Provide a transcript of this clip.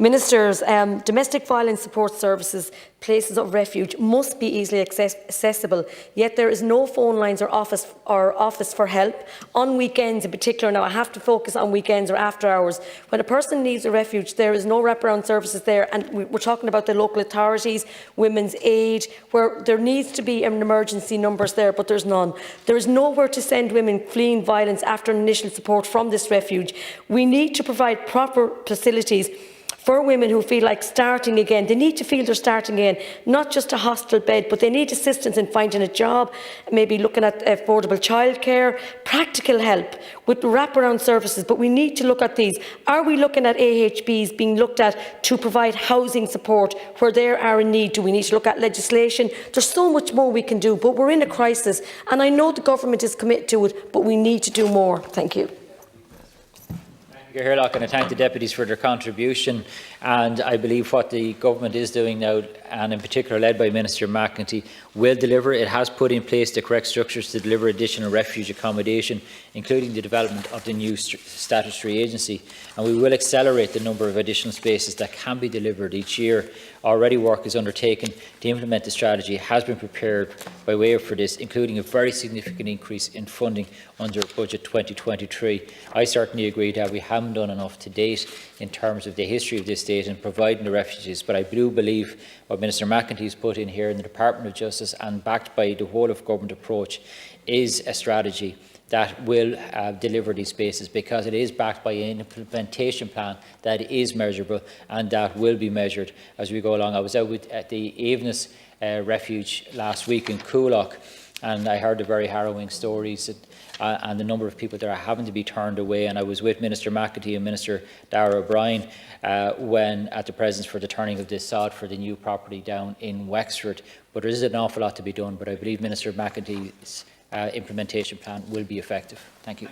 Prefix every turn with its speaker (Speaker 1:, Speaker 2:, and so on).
Speaker 1: Ministers, domestic violence support services, places of refuge must be easily accessible, yet there is no phone lines or office for help on weekends in particular. Now I have to focus on weekends or after hours. When a person needs a refuge, there is no wraparound services there, and we're talking about the local authorities, Women's Aid, where there needs to be an emergency numbers there, but there's none. There is nowhere to send women fleeing violence after initial support from this refuge. We need to provide proper facilities for women who feel like starting again. They need to feel they're starting again, not just a hostel bed, but they need assistance in finding a job, maybe looking at affordable childcare, practical help with wraparound services. But we need to look at these. Are we looking at AHBs being looked at to provide housing support where they are in need? Do we need to look at legislation? There's so much more we can do, but we're in a crisis, and I know the government is committed to it, but we need to do more. Thank you.
Speaker 2: Hirlock, and I thank the deputies for their contribution. And I believe what the government is doing now, and in particular led by Minister McEntee, will deliver. It has put in place the correct structures to deliver additional refuge accommodation, including the development of the new statutory agency. And we will accelerate the number of additional spaces that can be delivered each year. Already work is undertaken to implement the strategy, has been prepared by way for this, including a very significant increase in funding under Budget 2023. I certainly agree that we haven't done enough to date in terms of the history of this state and providing the refugees, but I do believe what Minister McEntee has put in here in the Department of Justice and backed by the whole of government approach is a strategy that will deliver these spaces, because it is backed by an implementation plan that is measurable and that will be measured as we go along. I was out at the Evenus refuge last week in Coolock, and I heard the very harrowing stories and the number of people that are having to be turned away. And I was with Minister McEntee and Minister Darragh O'Brien when at the presence for the turning of this sod for the new property down in Wexford. But there is an awful lot to be done, but I believe Minister McEntee's implementation plan will be effective. Thank you.